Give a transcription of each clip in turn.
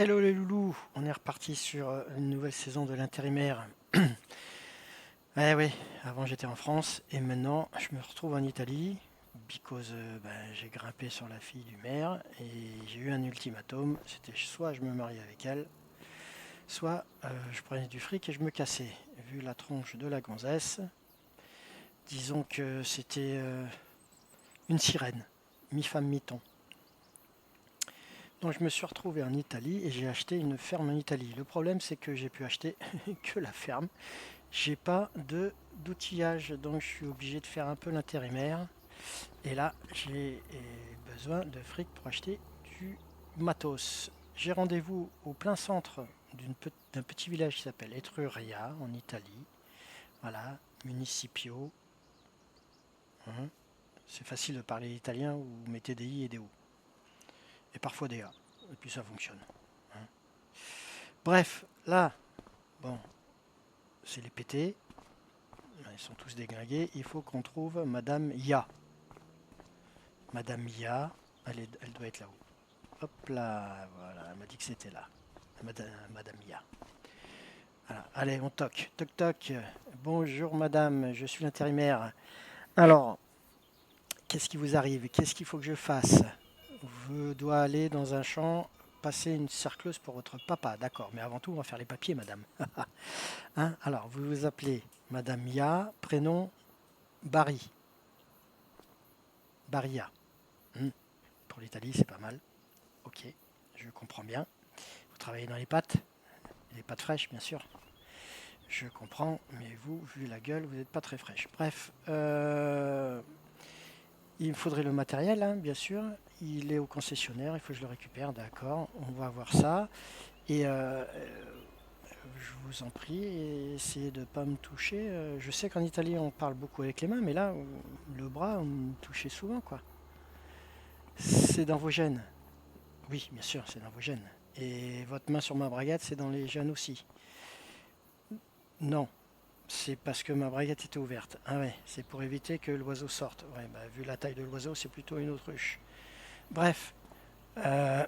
Hello les loulous, on est reparti sur une nouvelle saison de l'intérimaire. Eh oui, avant j'étais en France et maintenant je me retrouve en Italie because j'ai grimpé sur la fille du maire et j'ai eu un ultimatum, c'était soit je me mariais avec elle, soit je prenais du fric et je me cassais. Vu la tronche de la gonzesse, disons que c'était une sirène, mi-femme mi-ton. Donc je me suis retrouvé en Italie et j'ai acheté une ferme en Italie. Le problème c'est que j'ai pu acheter que la ferme. J'ai pas de d'outillage, donc je suis obligé de faire un peu l'intérimaire. Et là, j'ai besoin de fric pour acheter du matos. J'ai rendez-vous au plein centre d'un petit village qui s'appelle Etruria, en Italie. Voilà, Municipio. Hein. C'est facile de parler italien, vous mettez des i et des o. Et parfois des a. Et puis ça fonctionne. Hein. Bref, là, bon, c'est les pétés. Ils sont tous déglingués. Il faut qu'on trouve Madame Ya. Madame Ya, elle doit être là-haut. Hop là, voilà, elle m'a dit que c'était là. Madame Ya. Voilà. Allez, on toque. Toc toc. Bonjour madame, je suis l'intérimaire. Alors, qu'est-ce qui vous arrive? Qu'est-ce qu'il faut que je fasse? Je dois aller dans un champ, passer une cercleuse pour votre papa. D'accord, mais avant tout, on va faire les papiers, madame. Hein, alors, vous vous appelez Madame Ya, prénom Barry. Baria. Pour l'Italie, c'est pas mal. Ok, je comprends bien. Vous travaillez dans les pâtes fraîches, bien sûr. Je comprends, mais vous, vu la gueule, vous n'êtes pas très fraîche. Bref, il me faudrait le matériel, hein, bien sûr. Il est au concessionnaire, il faut que je le récupère, d'accord. On va voir ça. Et je vous en prie, essayez de ne pas me toucher. Je sais qu'en Italie, on parle beaucoup avec les mains, mais là, le bras, on me touchait souvent, quoi. C'est dans vos gènes. Oui, bien sûr, c'est dans vos gènes. Et votre main sur ma braguette, c'est dans les gènes aussi. Non, c'est parce que ma braguette était ouverte. Ah ouais, c'est pour éviter que l'oiseau sorte. Ouais, bah, vu la taille de l'oiseau, c'est plutôt une autruche. Bref, euh,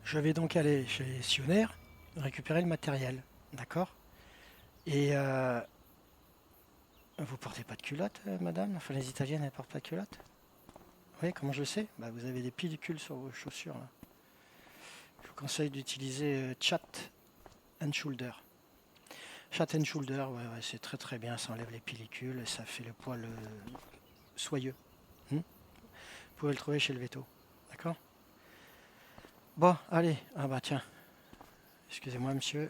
je vais donc aller chez les gestionnaires récupérer le matériel. D'accord. Et vous portez pas de culotte, madame? Enfin, les Italiennes, elles portent pas de culotte? Oui, comment je le sais? Bah, vous avez des pellicules sur vos chaussures, là. Je vous conseille d'utiliser Chat and Shoulder. Chat and Shoulder, ouais, ouais, c'est très très bien, ça enlève les pellicules et ça fait le poil soyeux. Vous pouvez le trouver chez le veto. D'accord. Bon, allez. Ah bah tiens. Excusez-moi, monsieur.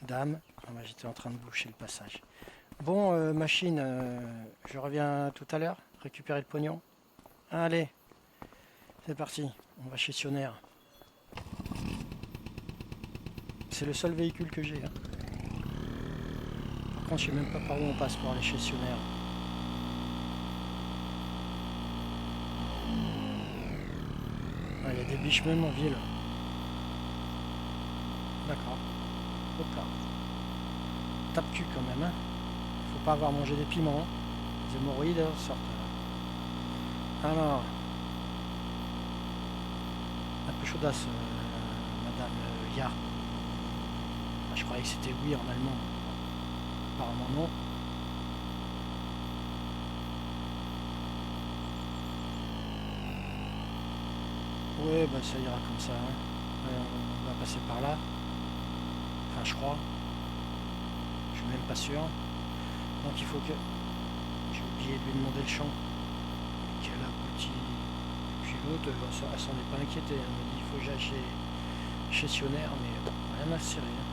Dame. Ah bah, j'étais en train de boucher le passage. Bon, machine, je reviens tout à l'heure. Récupérer le pognon. Allez. C'est parti. On va chez Sionnaire. C'est le seul véhicule que j'ai. Hein. Par contre, je sais même pas par où on passe pour aller chez Sionnaire. Ah, il y a des biches même en ville. D'accord. Hop là. Tape cul quand même. Hein. Faut pas avoir mangé des piments. Les hémorroïdes sortent. Alors, un peu chaudasse, madame Ya. Ah, je croyais que c'était oui en allemand. Apparemment non. Ouais, bah ça ira comme ça. Hein. Ouais, on va passer par là. Enfin, je crois. Je suis même pas sûr. Donc il faut que... J'ai oublié de lui demander le champ. Quel abruti. Puis l'autre, elle s'en est pas inquiétée. Elle m'a dit il faut que j'aille chez Sionnaire, mais rien à cirer. Hein.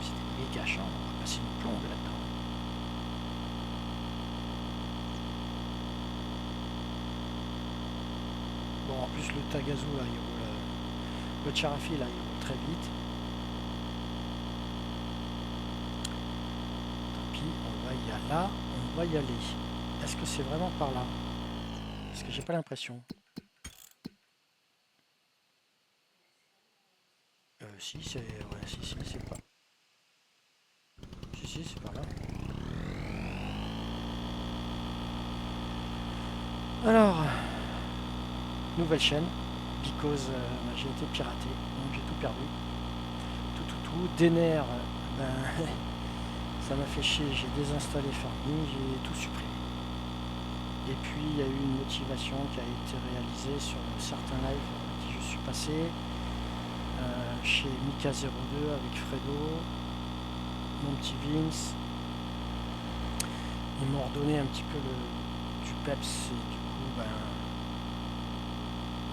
C'est des méga champs, on va passer une plombe là-dedans. Bon, en plus le Tagazu là, il roule, le Charafi là, il roule très vite. Tant pis, on va y aller là, on va y aller. Est-ce que c'est vraiment par là? Parce que j'ai pas l'impression. Si, c'est... Ouais, si, c'est pas... Si, c'est par là. Alors, Nouvelle chaîne, because j'ai été piraté, donc j'ai tout perdu. Tout. Déner, ben, ça m'a fait chier, j'ai désinstallé Farming, j'ai tout supprimé. Et puis il y a eu une motivation qui a été réalisée sur certains lives à qui je suis passé, chez Mika02 avec Fredo, mon petit Vince. Ils m'ont redonné un petit peu du peps et du coup ben,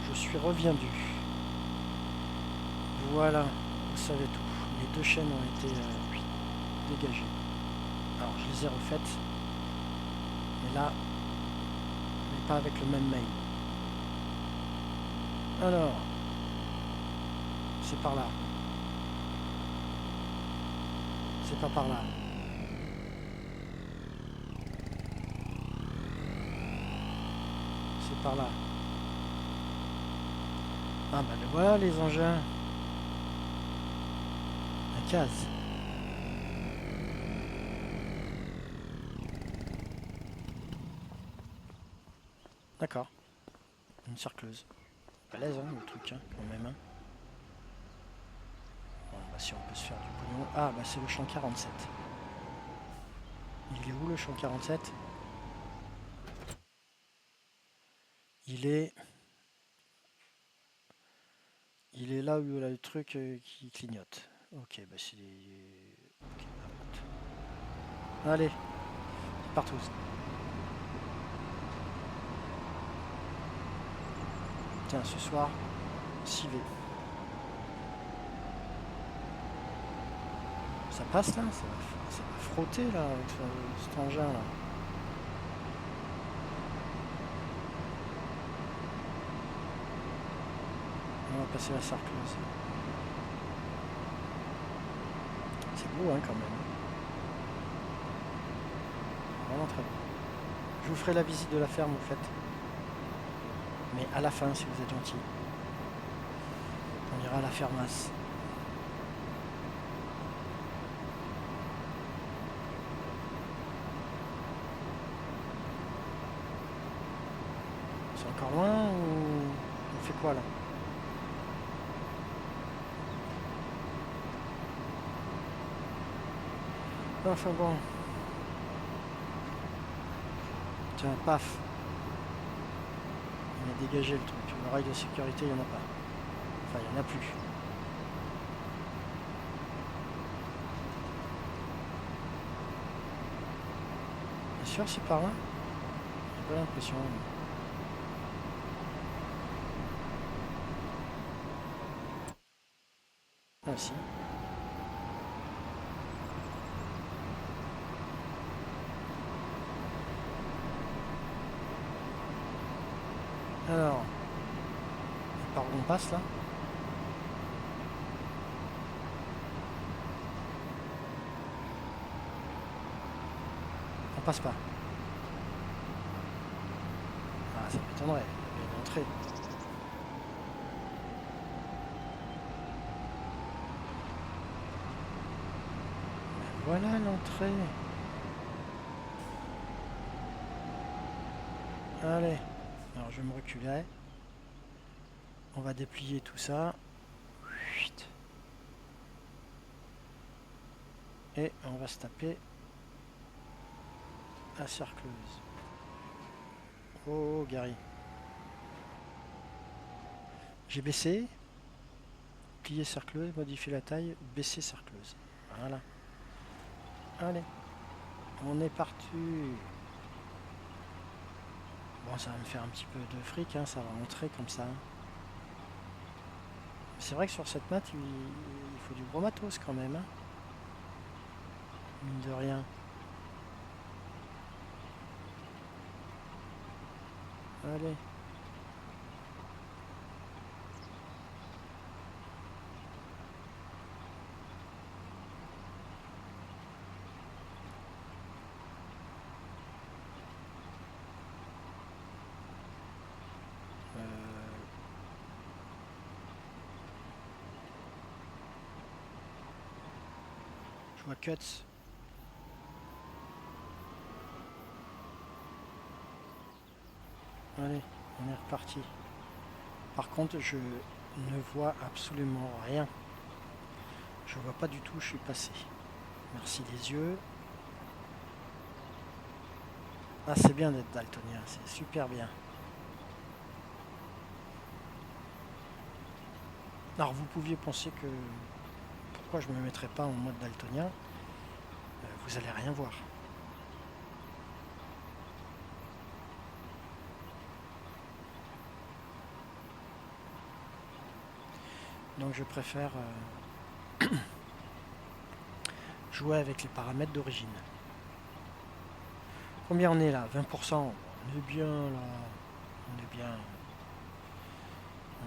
je suis reviendu. Voilà, vous savez tout. Les deux chaînes ont été dégagées. Alors je les ai refaites, mais là, mais pas avec le même mail. Alors, c'est par là. C'est pas par là. C'est par là. Ah bah le voilà les engins. La case. D'accord. Une cercleuse. Balèze hein, le truc hein, quand même. Hein. Bon bah si on peut se faire du pognon. Ah bah c'est le champ 47. Il est où le champ 47? Il est là où il y a le truc qui clignote. Ok, bah c'est... Ok, allez, c'est partout. Tiens, ce soir, 6V. Ça passe là, ça va frotter là avec cet engin là. On va passer la sarcleuse. C'est beau hein quand même. Vraiment très beau. Je vous ferai la visite de la ferme vous faites. Mais à la fin si vous êtes gentil. On ira à la fermasse. C'est encore loin ou on fait quoi là? Enfin bon. Tiens, paf. Il a dégagé le truc. Le rail de sécurité, il n'y en a pas. Enfin, il n'y en a plus. Bien sûr, c'est par là. J'ai pas l'impression. Ah si. Alors, par où on passe là? On passe pas. Ah, ça m'étonnerait. Il y a une entrée. Mais voilà l'entrée. Allez. Alors je vais me reculer. On va déplier tout ça. Et on va se taper la cercleuse. Oh Gary. J'ai baissé. Plier cercleuse, modifier la taille, baisser cercleuse. Voilà. Allez. On est parti. Bon, ça va me faire un petit peu de fric, hein, ça va rentrer comme ça. C'est vrai que sur cette map, il faut du gros matos quand même. Hein. Mine de rien. Allez. Je vois Cuts. Allez, on est reparti. Par contre, je ne vois absolument rien. Je vois pas du tout où je suis passé. Merci les yeux. Ah, c'est bien d'être daltonien, c'est super bien. Alors vous pouviez penser que pourquoi je ne me mettrais pas en mode daltonien, vous allez rien voir. Donc je préfère jouer avec les paramètres d'origine. Combien on est là? 20%. On est bien là. On est bien.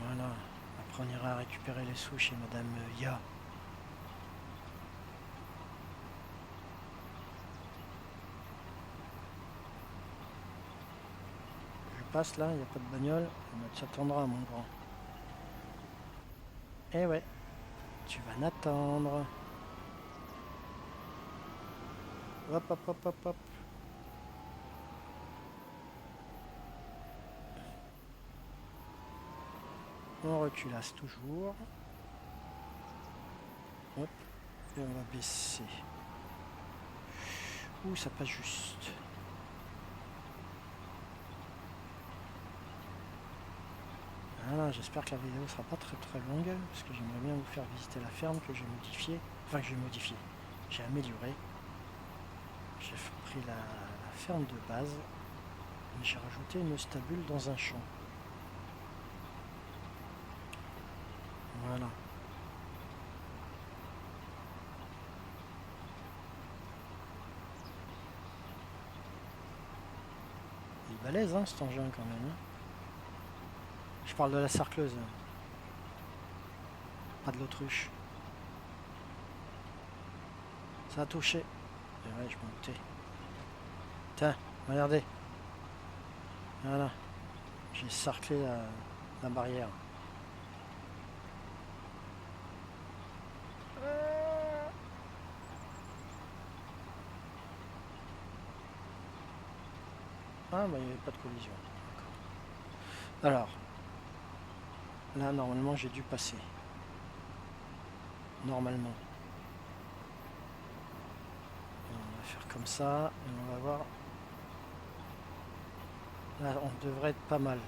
Voilà. Après on ira récupérer les sous chez Madame Ya. Je passe là, il n'y a pas de bagnole. Ça t'attendra mon grand. Eh ouais, tu vas n'attendre. Hop hop hop hop hop. On reculasse toujours. Hop. Et on va baisser. Ouh, ça passe juste. Voilà, j'espère que la vidéo sera pas très très longue, parce que j'aimerais bien vous faire visiter la ferme que j'ai modifiée. Enfin, que j'ai modifiée. J'ai amélioré. J'ai pris la ferme de base, mais j'ai rajouté une stabule dans un champ. Voilà. Il est balèze, hein, cet engin quand même. Hein. Je parle de la sarcleuse. Pas de l'autruche. Ça a touché. Et ouais, je m'en doutais. Tiens, regardez. Voilà. J'ai sarclé la barrière. Ah, bah il n'y avait pas de collision. Alors, là, normalement, j'ai dû passer. Normalement. On va faire comme ça, et on va voir. Là, on devrait être pas mal.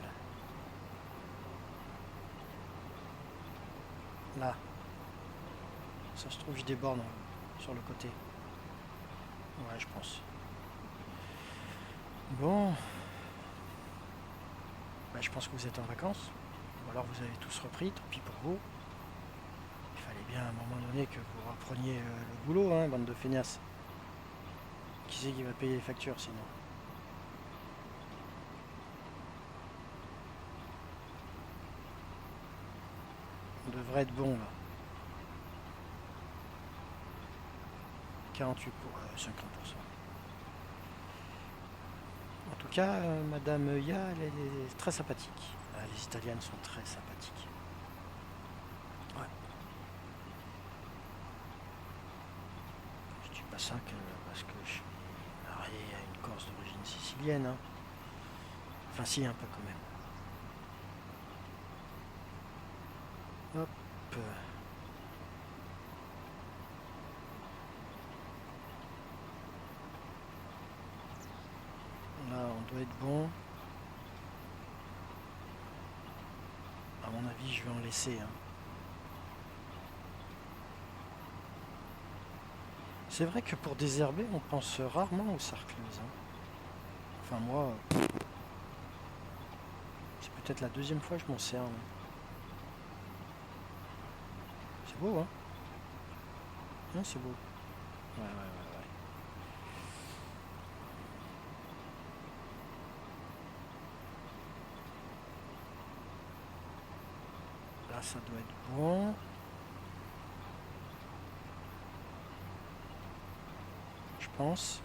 Là. Ça se trouve, je déborde sur le côté. Ouais, je pense. Bon. Bah, je pense que vous êtes en vacances. Ou alors vous avez tous repris, tant pis pour vous. Il fallait bien à un moment donné que vous repreniez le boulot, hein, bande de feignasses. Qui c'est qui va payer les factures sinon? On devrait être bon là. 48 pour 50%. En tout cas, Madame Ya, elle est très sympathique. Ah, les Italiennes sont très sympathiques. Ouais. Je dis pas ça parce que je suis marié à une Corse d'origine sicilienne. Hein. Enfin si, un peu quand même. Hop. Là, on doit être bon. À mon avis, je vais en laisser. Hein. C'est vrai que pour désherber, on pense rarement aux sarcleuses. Hein. Enfin moi, c'est peut-être la deuxième fois que je m'en sers. Hein. C'est beau, hein? Non, c'est beau. Ouais, ouais, ouais, ouais. Là, ça doit être bon. Je pense.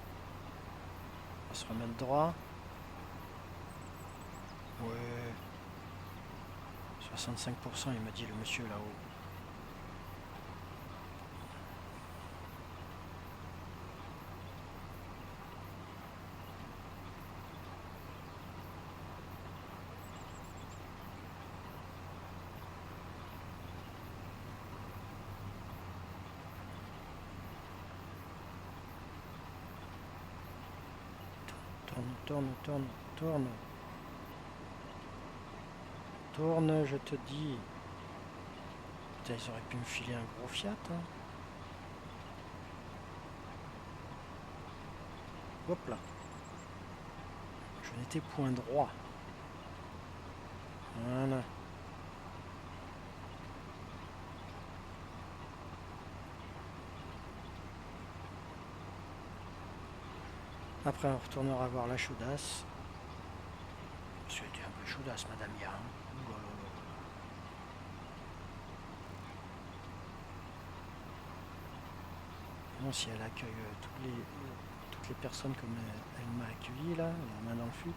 On va se remettre droit. Ouais. 65%, il m'a dit le monsieur là-haut. Tourne, tourne, tourne, tourne. Tourne, je te dis. Putain, ils auraient pu me filer un gros Fiat. Hein. Hop là. Je n'étais point droit. Voilà. Après, on retournera voir la chaudasse. C'était un peu chaudasse, Madame Ya. Hein. Non, si elle accueille toutes les personnes comme elle m'a accueilli là, la main dans le fut.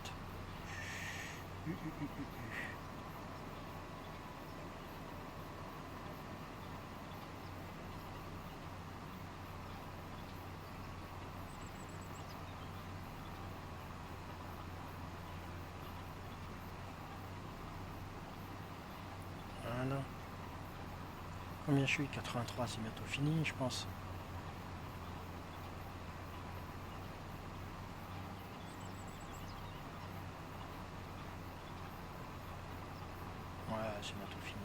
Voilà. Combien je suis? 83, c'est bientôt fini, je pense. Ouais, c'est bientôt fini.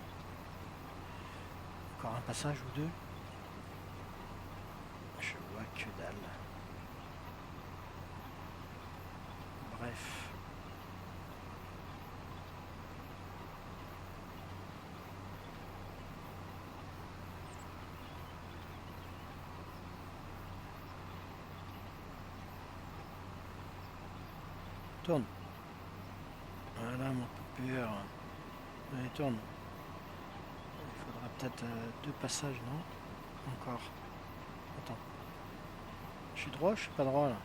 Encore un passage ou deux? Je vois que dalle. Bref. Tourne. Voilà mon peur. Allez, tourne. Il faudra peut-être deux passages, non? Encore. Attends. Je suis droit, je suis pas droit là.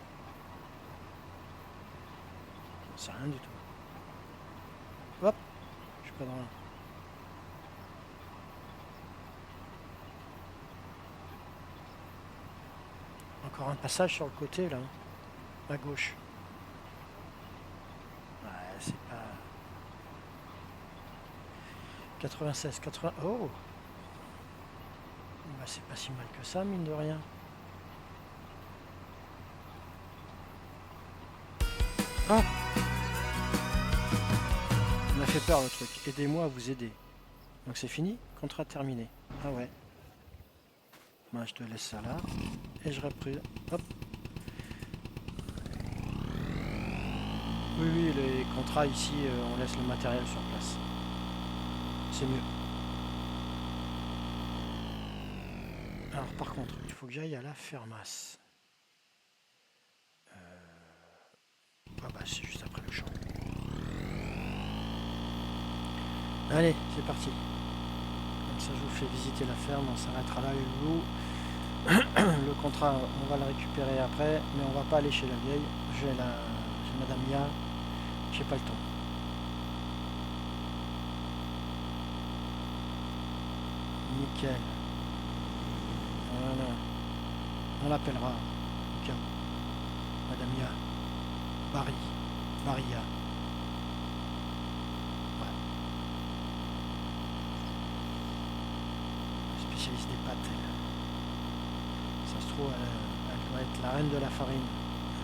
C'est rien du tout. Hop, je suis pas droit. Encore un passage sur le côté là. À gauche. Ouais, c'est pas... 96, 80... Oh, bah, c'est pas si mal que ça, mine de rien. Ah, il m'a fait peur le truc. Aidez-moi à vous aider. Donc c'est fini, contrat terminé. Ah ouais. Moi je te laisse ça là. Et je reprends. Hop. Oui, oui, les contrats ici, on laisse le matériel sur place. C'est mieux. Alors par contre, il faut que j'aille à la fermasse. Ah bah c'est juste après le champ. Allez, c'est parti. Comme ça je vous fais visiter la ferme, on s'arrêtera là et vous. Le contrat, on va le récupérer après, mais on va pas aller chez la vieille. J'ai Madame Ya, j'ai pas le temps. Nickel. Voilà. On l'appellera au cas où. Madame Ya. Baria. Ouais. Spécialiste des pâtes, elle. Ça se trouve, elle doit être la reine de la farine.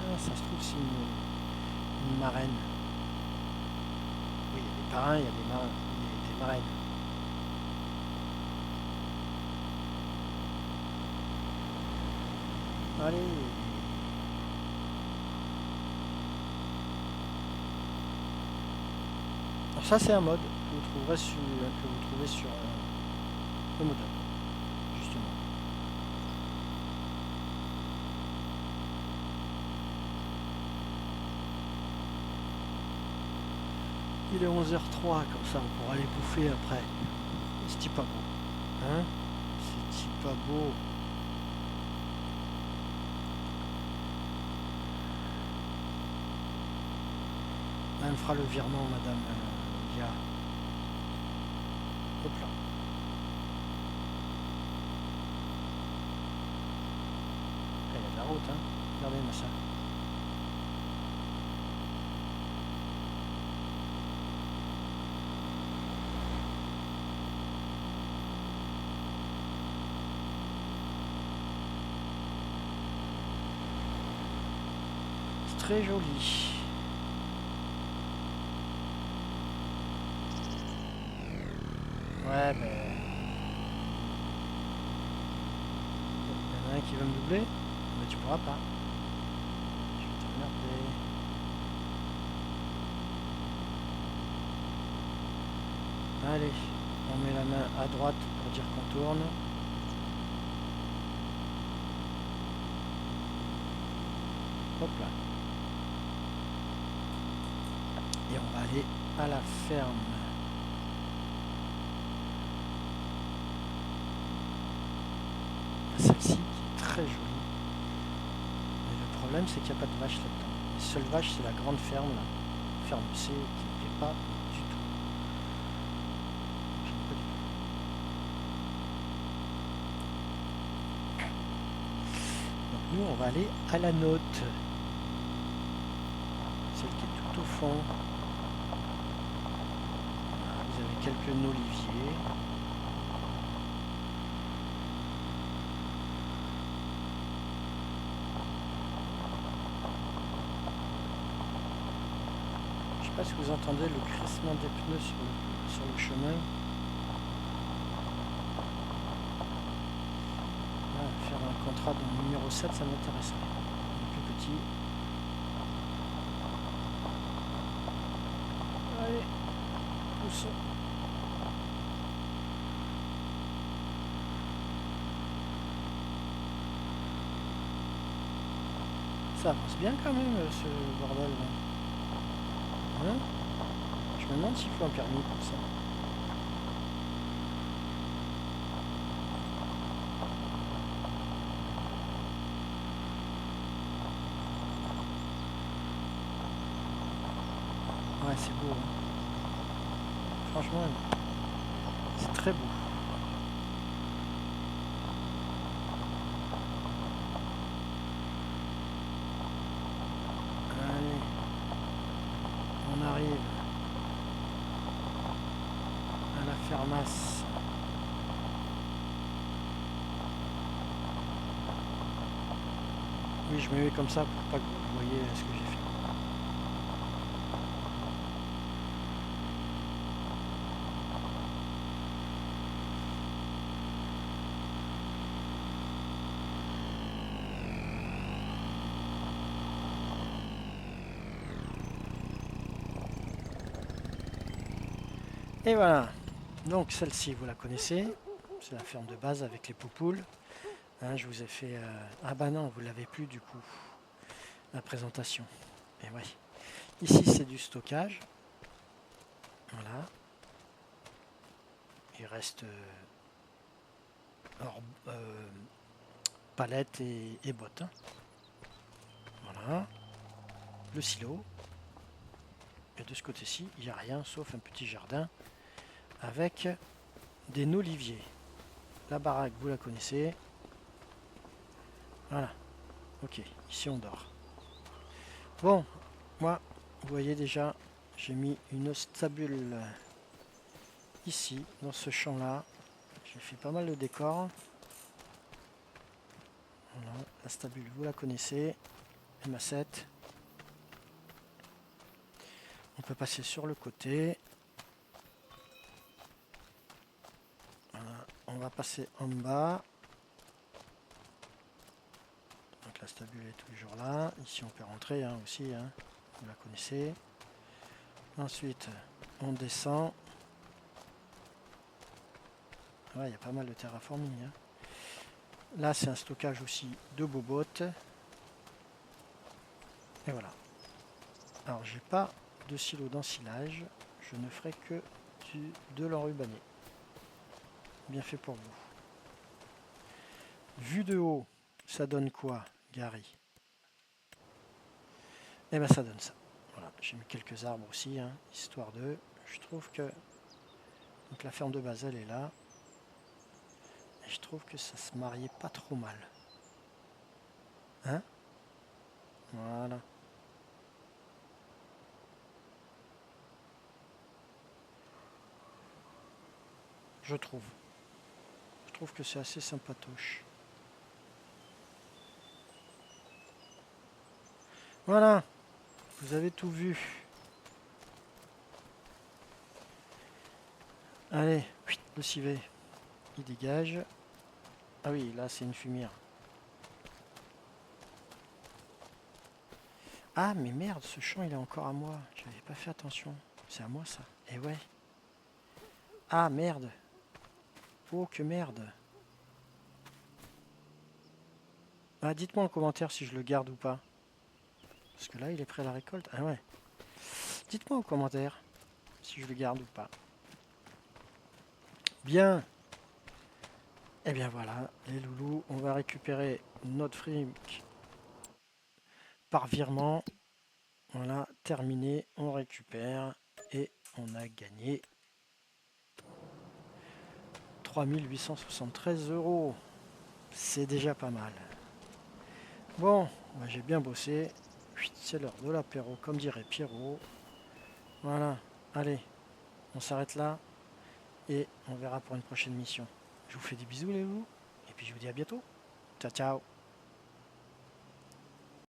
Ah, ça se trouve, c'est une marraine. Oui, il y a des parrains, il y a des marins, des marraines. Allez. Alors ça c'est un mode que vous trouverez sur le modem, justement. Il est 11h03, comme ça on pourra aller bouffer après. C'est pas beau. Hein? C'est pas beau. Elle me fera le virement, Madame Ya. Hop là. Il y a de la route, hein. Regardez-moi ça. C'est très joli. Ouais, ben... Il y en a un qui va me doubler. Mais tu pourras pas. Je vais t'emmerder. Allez, on met la main à droite pour dire qu'on tourne. Hop là. Et on va aller à la ferme. Celle-ci qui est très jolie. Mais le problème c'est qu'il n'y a pas de vaches là-dedans. Les seules vaches c'est la grande ferme là. Ferme C qui ne me plaît pas du tout. J'aime pas du tout. Donc nous on va aller à la note. Celle qui est tout au fond. Voilà, vous avez quelques oliviers. Je sais pas si vous entendez le crissement des pneus sur le chemin. Voilà, faire un contrat dans le numéro 7, ça m'intéresserait. Le plus petit. Allez, poussons. Ça avance bien quand même ce bordel là. Hein? Je me demande s'il faut un permis pour ça. Ouais, c'est beau. Hein. Franchement, c'est très beau. Allez, on arrive à la fermasse. Oui, je me mets comme ça pour pas que vous voyez ce que j'ai fait. Et voilà, donc celle-ci vous la connaissez, c'est la ferme de base avec les poupoules. Hein, je vous ai fait... Ah bah non, vous l'avez plus du coup, la présentation. Et ouais. Ici c'est du stockage. Voilà. Il reste palettes et bottes. Hein. Voilà. Le silo. Et de ce côté-ci, il n'y a rien sauf un petit jardin avec des oliviers. La baraque, vous la connaissez. Voilà. Ok, ici on dort. Bon, moi, vous voyez déjà, j'ai mis une stabule ici, dans ce champ-là. J'ai fait pas mal de décors. Voilà, la stabule, vous la connaissez. MA7. On peut passer sur le côté. Voilà, on va passer en bas. Donc la stabule est toujours là. Ici on peut rentrer hein, aussi, hein. Vous la connaissez. Ensuite, on descend. Ouais, il y a pas mal de terraforming. Hein. Là, c'est un stockage aussi de bobottes. Et voilà. Alors, j'ai pas de silo d'ensilage. Je ne ferai que de l'enrubanné. Bien fait pour vous. Vu de haut, ça donne quoi, Gary? Eh bien, ça donne ça. Voilà, j'ai mis quelques arbres aussi, hein, histoire de... Je trouve que... Donc la ferme de base, elle est là. Et je trouve que ça se mariait pas trop mal. Hein? Voilà. Je trouve. Je trouve que c'est assez sympatoche. Voilà. Vous avez tout vu. Allez. Le civet, il dégage. Ah oui, là c'est une fumière. Ah mais merde, ce champ il est encore à moi. J'avais pas fait attention. C'est à moi ça. Eh ouais. Ah merde. Oh que merde. Ah dites-moi en commentaire si je le garde ou pas. Parce que là il est prêt à la récolte. Ah ouais. Dites-moi en commentaire si je le garde ou pas. Bien. Et bien voilà, les loulous, on va récupérer notre fric par virement. Voilà, terminé, on récupère et on a gagné 3873 €. C'est déjà pas mal. Bon, bah, j'ai bien bossé. C'est l'heure de l'apéro, comme dirait Pierrot. Voilà, allez, on s'arrête là et on verra pour une prochaine mission. Je vous fais des bisous les loulous et puis je vous dis à bientôt. Ciao ciao.